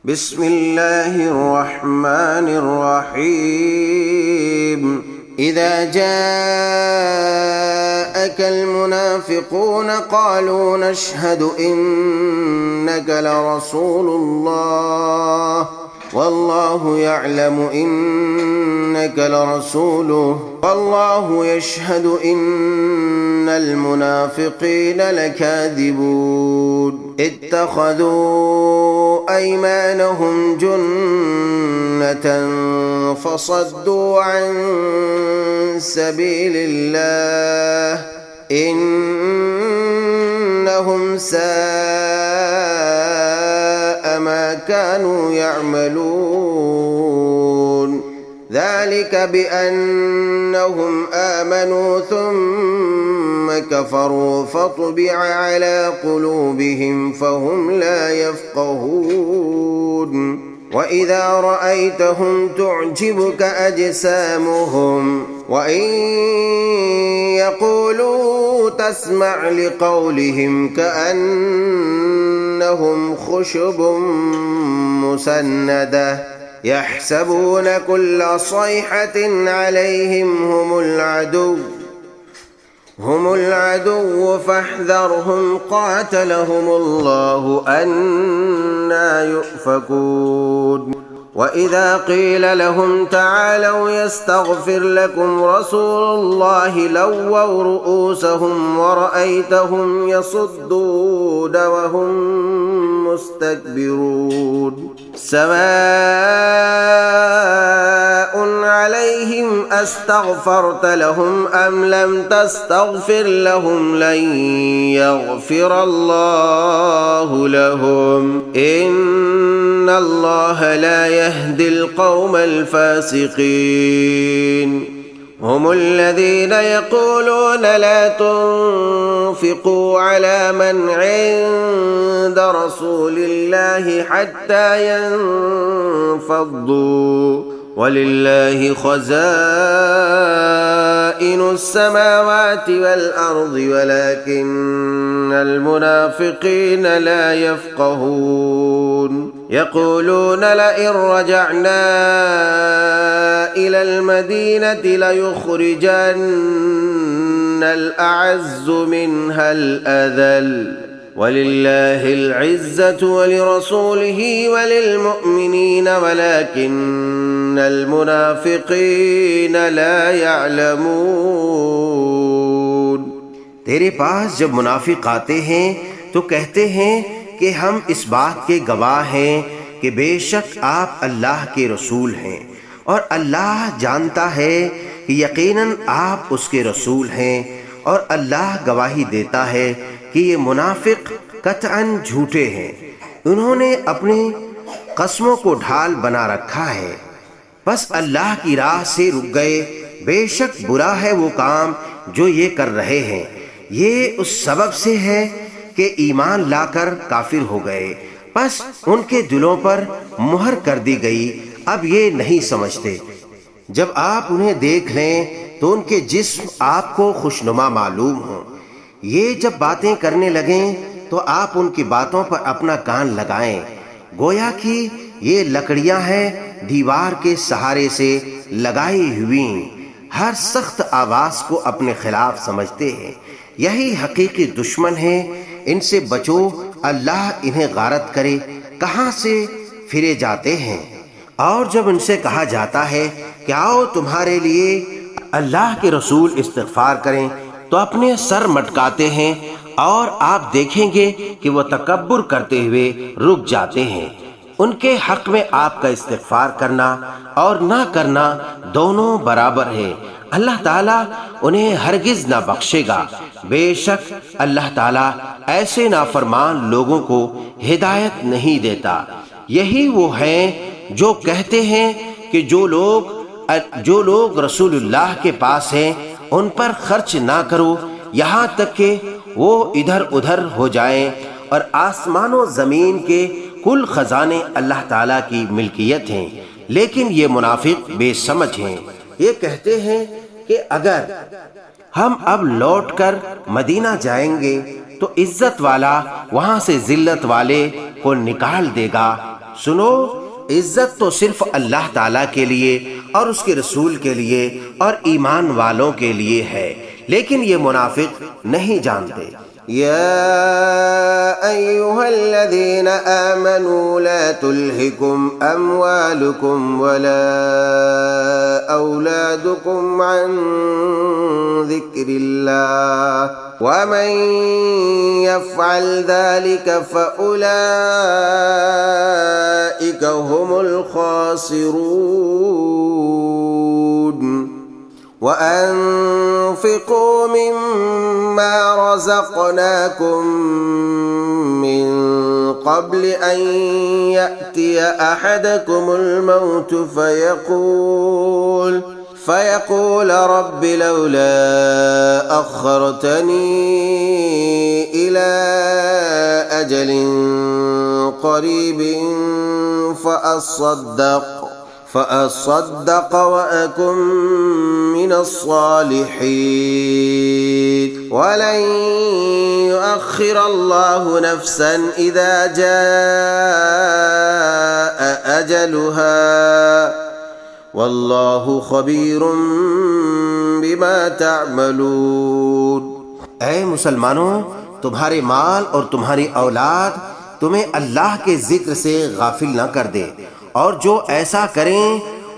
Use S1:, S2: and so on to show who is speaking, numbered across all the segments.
S1: बिस्मिल्लाहिर्रहमानिर्रहीम। इज़ा जाअकल मुनाफ़िक़ून क़ालू नशहदु इन्नका लरसूलुल्लाह वल्लाहु यअलमु इन्नका लरसूलुहु वल्लाहु यशहदु इन्नल मुनाफ़िक़ीन लकाज़िबून। इत्तख़ज़ू अयमानहुम जुन्नतन फसद्दू अन सबीलिल्लाह इन्नहुम साअ मा कानू यअमलून। ذلك بأنهم آمنوا ثم كفروا فطبع على قلوبهم فهم لا يفقهون. وإذا رأيتهم تعجبك أجسامهم وإن يقولوا تسمع لقولهم كأنهم خشب مسندة يحسبون كل صيحة عليهم هم العدو فاحذرهم قاتلهم الله أنى يؤفكون. وإذا قيل لهم تعالوا يستغفر لكم رسول الله لووا رؤوسهم ورأيتهم يصدون وهم مستكبرون. سواء عليهم أستغفرت لهم أم لم تستغفر لهم لن يغفر الله لهم إن الله لا يهدي القوم الفاسقين. هم الذين يقولون لا تنفقوا على من عند رسول الله حتى ينفضوا ولله خزائن السماوات والأرض ولكن المنافقين لا يفقهون. يقولون لئن رجعنا إلى المدينة ليخرجن الأعز منها الأذل ولله العزة ولرسوله وللمؤمنين ولكن المنافقين لا يعلمون.
S2: तेरे पास जब मुनाफिक आते हैं तो कहते हैं कि हम इस बात के गवाह हैं कि बेशक आप अल्लाह के रसूल हैं और अल्लाह जानता है कि यकीनन आप उसके रसूल हैं और अल्लाह गवाही देता है कि ये मुनाफिक कतअन झूठे हैं। उन्होंने अपनी कसमों को ढाल बना रखा है, बस अल्लाह की राह से रुक गए। बेशक बुरा है वो काम जो ये कर रहे हैं। ये उस सबब से है कि ईमान लाकर काफिर हो गए, बस उनके दिलों पर मुहर कर दी गई। अब ये नहीं समझते। जब आप उन्हें देख लें तो उनके जिस्म आपको खुशनुमा मालूम हो। ये जब बातें करने लगें तो आप उनकी बातों पर अपना कान लगाएं, गोया कि ये लकड़ियां हैं दीवार के सहारे से लगाई हुई, हर सख्त आवाज को अपने खिलाफ समझते हैं। यही हकीकी दुश्मन है। इनसे बचो, अल्लाह इन्हें गारत करे, कहां से फिरे जाते हैं। और जब उनसे कहा जाता है कि आओ तुम्हारे लिए अल्लाह के रसूल इस्तिग़फ़ार करें तो अपने सर मटकाते हैं और आप देखेंगे कि वो तकब्बुर करते हुए रुक जाते हैं। उनके हक में आपका इस्तिग़फ़ार करना और ना करना दोनों बराबर है। अल्लाह ताला उन्हें हरगिज ना बख्शेगा। बेशक अल्लाह ताला ऐसे नाफरमान लोगों को हिदायत नहीं देता। यही वो हैं जो कहते हैं कि जो लोग रसूलुल्लाह के पास हैं उन पर खर्च ना करो यहाँ तक कि वो इधर उधर हो जाएं, और आसमानों जमीन के कुल खजाने अल्लाह ताला की मिल्कियत हैं। लेकिन ये मुनाफिक बेसमझ हैं। ये कहते हैं कि अगर हम अब लौटकर मदीना जाएंगे तो इज्जत वाला वहां से जिल्लत वाले को निकाल देगा سنو، عزت تو صرف اللہ تعالیٰ کے لیے اور اس کے رسول کے لیے اور ایمان والوں کے لیے ہے، لیکن یہ منافق نہیں جانتے۔
S1: يا أيها الذين آمنوا لا تلهكم أموالكم ولا أولادكم عن ذكر الله ومن يفعل ذلك فأولئك هم الخاسرون وأنفقوا مما رزقناكم من قبل أن يأتي أحدكم الموت فيقول رب لولا أخرتني إلى أجل قريب فأصدق وأكن من الصالحين ولن يؤخر الله نفسا إذا جاء أجلها واللہ خبیر بما تعملون۔
S2: اے مسلمانوں، تمہارے مال اور تمہاری اولاد تمہیں اللہ کے ذکر سے غافل نہ کر دے، اور جو ایسا کریں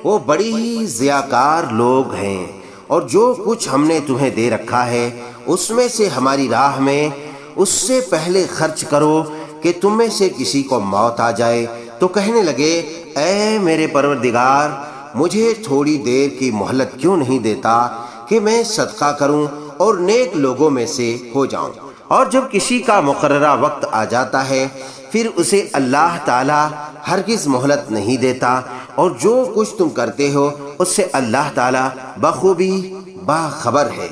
S2: وہ بڑی ہی ضیاءکار لوگ ہیں، اور جو کچھ ہم نے تمہیں دے رکھا ہے اس میں سے ہماری راہ میں اس سے پہلے خرچ کرو کہ تم میں سے کسی کو موت آ جائے تو کہنے لگے اے میرے پروردگار، مجھے تھوڑی دیر کی مہلت کیوں نہیں دیتا کہ میں صدقہ کروں اور نیک لوگوں میں سے ہو جاؤں۔ اور جب کسی کا مقررہ وقت آ جاتا ہے پھر اسے اللہ تعالیٰ ہرگز مہلت نہیں دیتا، اور جو کچھ تم کرتے ہو اس سے اللہ تعالیٰ بخوبی باخبر ہے۔